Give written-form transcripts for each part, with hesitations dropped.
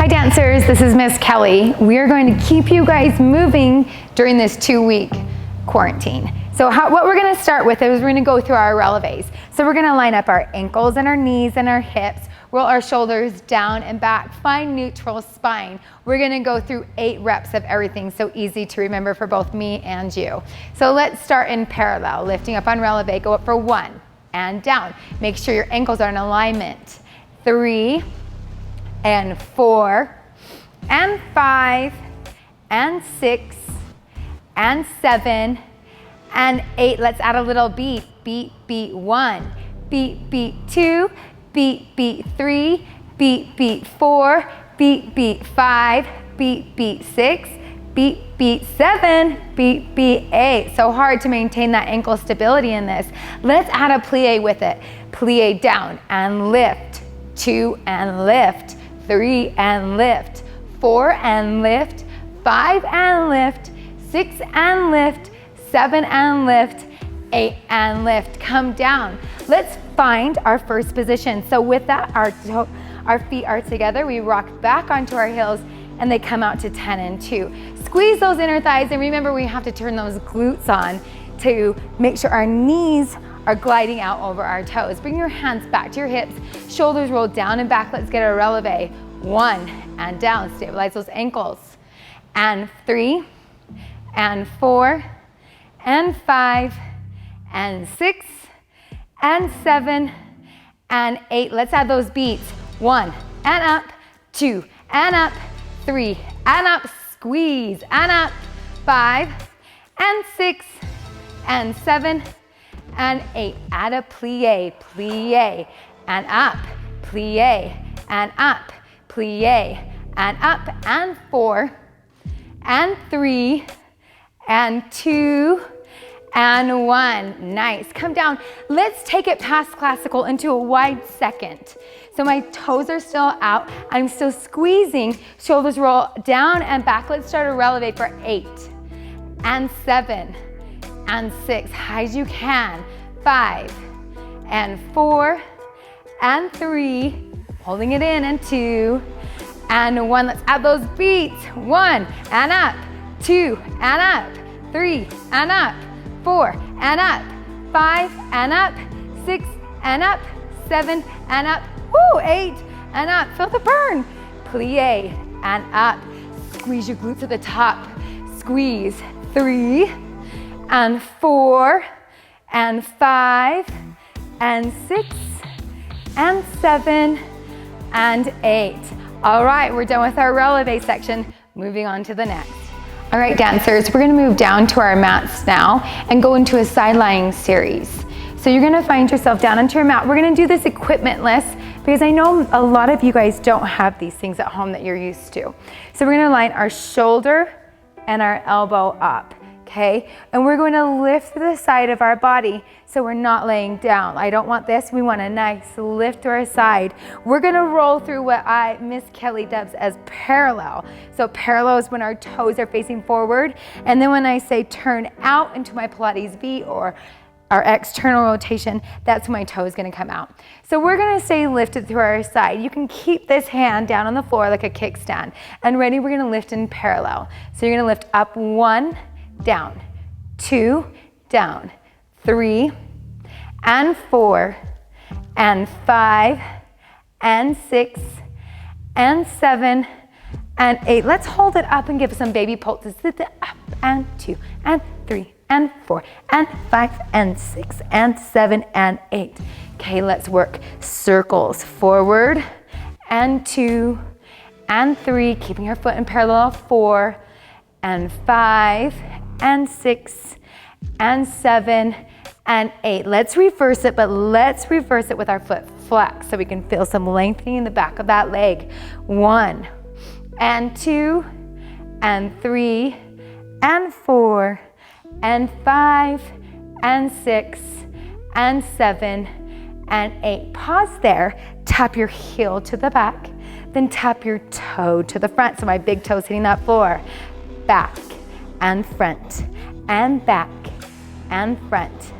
Hi dancers, this is Miss Kelly. We are going to keep you guys moving during this 2-week quarantine. So what we're gonna start with is we're gonna go through our releves. So we're gonna line up our ankles and our knees and our hips, roll our shoulders down and back, find neutral spine. We're gonna go through 8 reps of everything, so easy to remember for both me and you. So let's start in parallel, lifting up on releve, go up for 1 and down. Make sure your ankles are in alignment. 3 and 4 and 5 and 6 and 7 and 8. Let's add a little beat. Beat, beat 1. Beat, beat 2. Beat, beat 3. Beat, beat 4. Beat, beat 5. Beat, beat 6. Beat, beat 7. Beat, beat 8. So hard to maintain that ankle stability in this. Let's add a plie with it. Plie down and lift. 2 and lift. 3 and lift. 4 and lift. 5 and lift. 6 and lift. 7 and lift, 8 and lift. Come down. Let's find our first position. So with that, our feet are together. We rock back onto our heels and they come out to 10 and 2. Squeeze those inner thighs, and remember we have to turn those glutes on to make sure our knees are gliding out over our toes. Bring your hands back to your hips, shoulders roll down and back. Let's get a releve. 1 and down, stabilize those ankles. And 3 and 4 and 5 and 6 and 7 and 8. Let's add those beats. 1 and up, 2 and up, 3 and up, squeeze and up, 5 and 6 and 7 and 8. Add a plie, plie and up, plie and up, plie and up, and 4 and 3 and 2 and 1. Nice. Come down. Let's take it past classical into a wide second. So my toes are still out. I'm still squeezing. Shoulders roll down and back. Let's start a releve for 8 and 7 and 6. High as you can. 5 and 4 and 3. Holding it in, and 2 and 1. Let's add those beats. 1 and up. 2 and up. 3 and up. 4 and up. 5 and up. 6 and up. 7 and up. Woo, 8 and up. Feel the burn. Plie and up. Squeeze your glutes at the top. Squeeze. 3 and 4 and 5 and 6 and 7 and 8. All right, we're done with our releve section. Moving on to the next. All right, dancers, we're gonna move down to our mats now and go into a side lying series. So you're gonna find yourself down onto your mat. We're gonna do this equipmentless because I know a lot of you guys don't have these things at home that you're used to. So we're gonna line our shoulder and our elbow up, okay? And we're going to lift the side of our body so we're not laying down. I don't want this. We want a nice lift to our side. We're gonna roll through what Miss Kelly dubs as parallel. So parallel is when our toes are facing forward. And then when I say turn out into my Pilates V or our external rotation, that's when my toe is gonna come out. So we're gonna stay lifted through our side. You can keep this hand down on the floor like a kickstand. And ready, we're gonna lift in parallel. So you're gonna lift up 1, down, 2, down, 3 and 4 and 5 and 6 and 7 and 8. Let's hold it up and give some baby pulses. Lift it up, and 2 and 3 and 4 and 5 and 6 and 7 and 8. Okay, let's work circles. Forward and 2 and 3, keeping your foot in parallel. 4 and 5 and 6 and 7 and 8. Let's reverse it, but let's reverse it with our foot flex so we can feel some lengthening in the back of that leg. 1 and 2 and 3 and 4 and 5 and 6 and 7 and 8. Pause there. Tap your heel to the back, then tap your toe to the front. So my big toe's hitting that floor. Back and front and back and front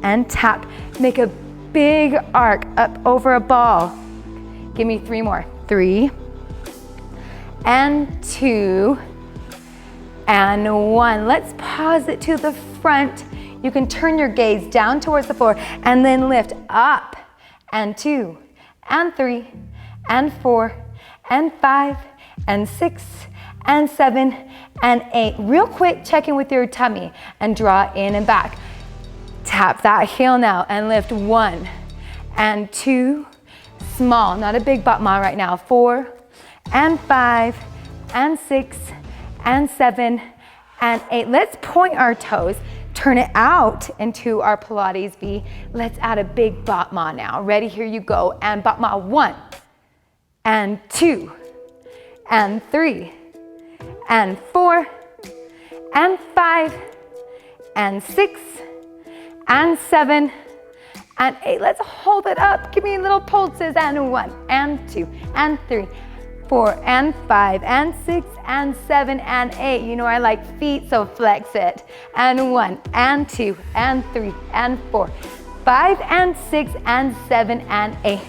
and tap. Make a big arc up over a ball. Give me 3 more. 3 and 2, and 1. Let's pause it to the front. You can turn your gaze down towards the floor and then lift up, and 2, and 3, and 4, and 5, and 6, and 7, and 8. Real quick, check in with your tummy and draw in and back. Tap that heel now and lift 1 and 2, small, not a big butt ma right now, 4 and 5 and 6 and 7 and 8. Let's point our toes, turn it out into our Pilates V. Let's add a big butt ma now. Ready? Here you go. And butt ma 1 and 2 and 3 and 4 and 5 and 6 and 7 and 8. Let's hold it up. Give me little pulses. And 1 and 2 and 3, 4 and 5 and 6 and 7 and 8. You know I like feet, so flex it. And 1 and 2 and 3 and 4, 5 and 6 and 7 and 8.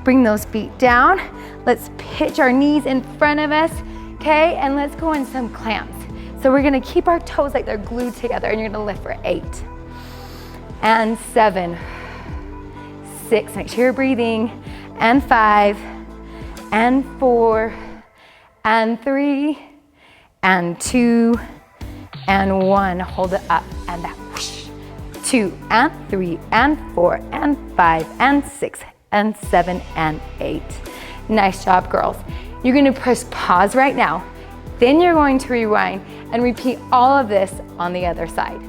Bring those feet down. Let's pitch our knees in front of us, okay? And let's go in some clamps. So we're gonna keep our toes like they're glued together, and you're gonna lift for 8 and 7, 6, make sure you're breathing, and 5 and 4 and 3 and 2 and 1. Hold it up and that. 2 and 3 and 4 and 5 and 6 and 7 and 8. Nice job, girls. You're gonna press pause right now. Then you're going to rewind and repeat all of this on the other side.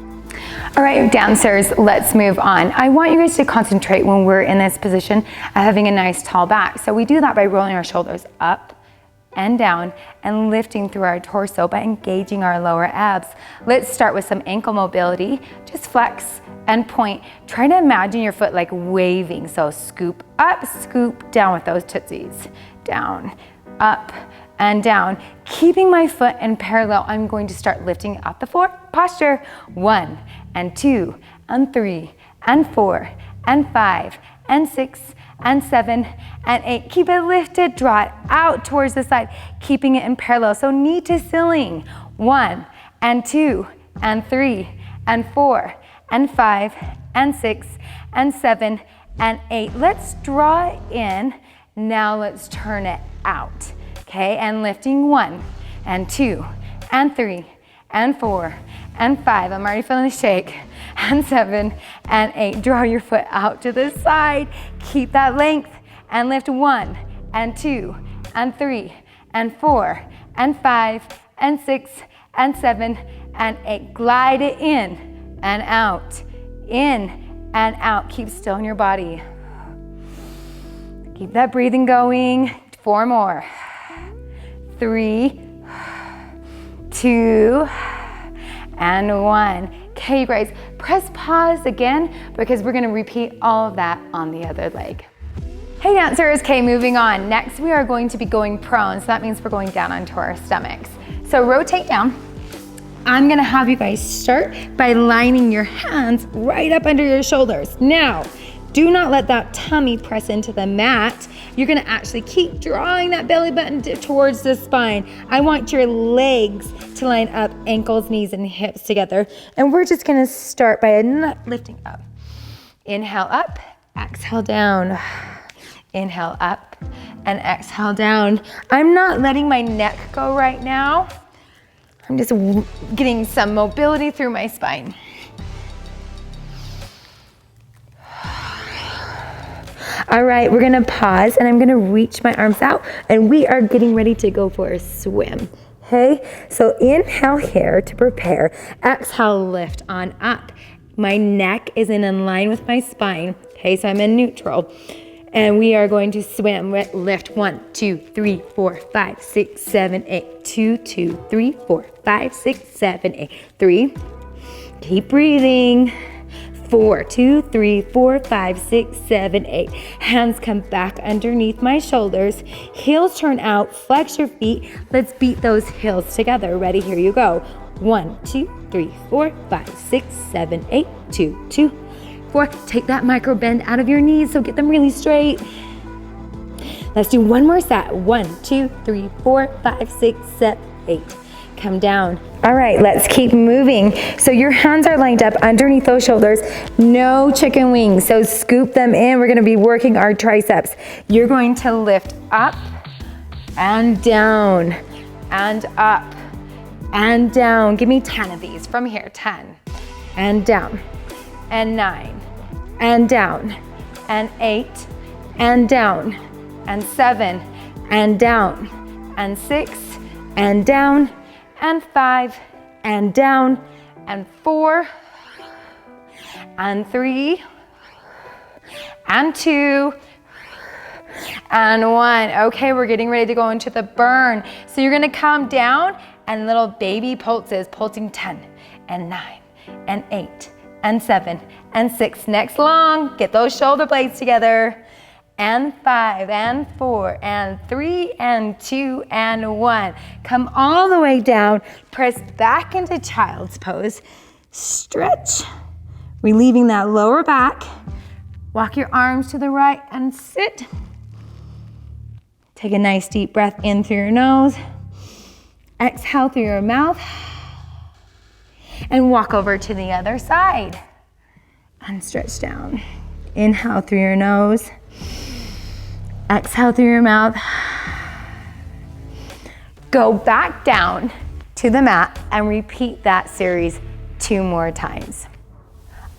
All right, downstairs, let's move on. I want you guys to concentrate when we're in this position of having a nice tall back. So we do that by rolling our shoulders up and down and lifting through our torso by engaging our lower abs. Let's start with some ankle mobility. Just flex and point. Try to imagine your foot like waving. So scoop up, scoop down with those tootsies. Down, up, and down. Keeping my foot in parallel, I'm going to start lifting up the floor. Posture. 1 and 2 and 3 and 4 and 5 and 6 and 7 and 8. Keep it lifted, draw it out towards the side, keeping it in parallel. So knee to ceiling. 1 and 2 and 3 and 4 and 5 and 6 and 7 and 8. Let's draw it in. Now let's turn it out. Okay, and lifting 1 and 2 and 3 and 4 and 5. I'm already feeling the shake. And 7 and 8. Draw your foot out to the side. Keep that length and lift 1 and 2 and 3 and 4 and 5 and 6 and 7 and 8. Glide it in and out. In and out. Keep still in your body. Keep that breathing going. 4 more. 3, 2, and 1. Okay, you guys, press pause again because we're gonna repeat all of that on the other leg. Hey dancers, okay, moving on. Next, we are going to be going prone, so that means we're going down onto our stomachs. So rotate down. I'm gonna have you guys start by lining your hands right up under your shoulders. Now, do not let that tummy press into the mat. You're gonna actually keep drawing that belly button towards the spine. I want your legs to line up, ankles, knees, and hips together. And we're just gonna start by lifting up. Inhale up, exhale down. Inhale up and exhale down. I'm not letting my neck go right now. I'm just getting some mobility through my spine. All right, we're gonna pause and I'm gonna reach my arms out and we are getting ready to go for a swim, okay? So inhale here to prepare, exhale, lift on up. My neck is in line with my spine, okay? So I'm in neutral. And we are going to swim, lift 1, 2, 3, 4, 5, 6, 7, 8, 2, 2, 3, 4, 5, 6, 7, 8, 3. Keep breathing. 4, 2, 3, 4, 5, 6, 7, 8. Hands come back underneath my shoulders. Heels turn out, flex your feet. Let's beat those heels together. Ready? Here you go. 1, 2, 3, 4, 5, 6, 7, 8, 2, 2, 4. Take that micro bend out of your knees, so get them really straight. Let's do one more set. 1, 2, 3, 4, 5, 6, 7, 8. Come down. All right, let's keep moving. So your hands are lined up underneath those shoulders. No chicken wings, so scoop them in. We're gonna be working our triceps. You're going to lift up and down and up and down. Give me 10 of these from here. 10 and down and 9 and down and 8 and down and 7 and down and 6 and down and 5 and down and 4 and 3 and 2 and 1. Okay, we're getting ready to go into the burn. So you're gonna come down and little baby pulses, pulsing 10 and 9 and 8 and 7 and 6. Next long, get those shoulder blades together. And 5 and 4 and 3 and 2 and 1. Come all the way down, press back into child's pose. Stretch, relieving that lower back. Walk your arms to the right and sit. Take a nice deep breath in through your nose. Exhale through your mouth. And walk over to the other side. And stretch down. Inhale through your nose. Exhale through your mouth. Go back down to the mat and repeat that series 2 more times.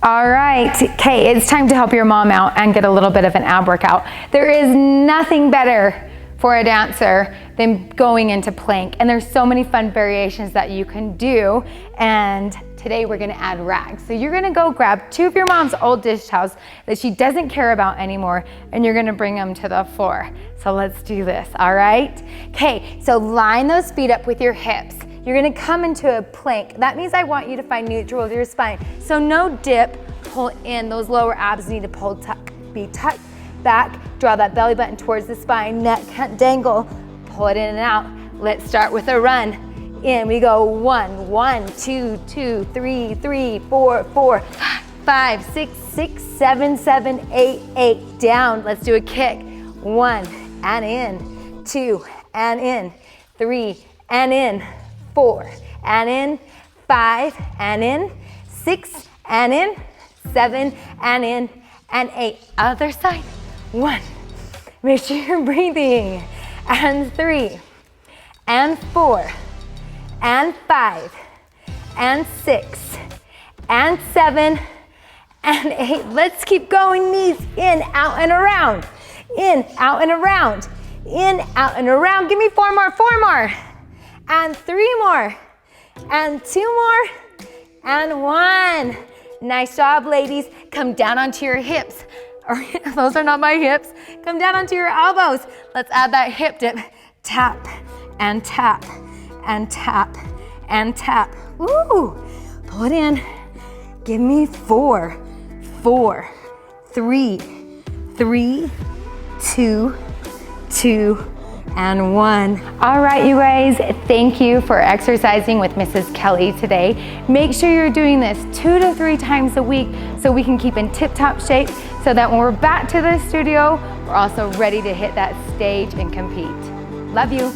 All right, okay, it's time to help your mom out and get a little bit of an ab workout. There is nothing better for a dancer than going into plank, and there's so many fun variations that you can do, and today we're gonna add rags. So you're gonna go grab 2 of your mom's old dish towels that she doesn't care about anymore, and you're gonna bring them to the floor. So let's do this, all right? Okay, so line those feet up with your hips. You're gonna come into a plank. That means I want you to find neutral with your spine. So no dip, pull in. Those lower abs need to be tucked back. Draw that belly button towards the spine. Neck can't dangle. Pull it in and out. Let's start with a run. In we go. 1, 1, 2, 2, 3, 3, 4, 4, 5, 6, 6, 7, 7, 8, 8. Down. Let's do a kick. 1 and in. 2 and in. 3 and in. 4 and in. 5 and in. 6 and in. 7 and in. And 8. Other side. 1. Make sure you're breathing. And 3 and 4 and 5 and 6 and 7 and 8. Let's keep going. Knees in, out, and around. In, out, and around. In, out, and around. Give me 4 more, 4 more. And 3 more. And 2 more. And 1. Nice job, ladies. Come down onto your hips. Those are not my hips. Come down onto your elbows. Let's add that hip dip. Tap and tap and tap and tap. Woo! Pull it in. Give me 4, 4, 3, 3, 2, 2, and 1. All right, you guys, thank you for exercising with Mrs. Kelly today. Make sure you're doing this 2 to 3 times a week so we can keep in tip-top shape so that when we're back to the studio, we're also ready to hit that stage and compete. Love you.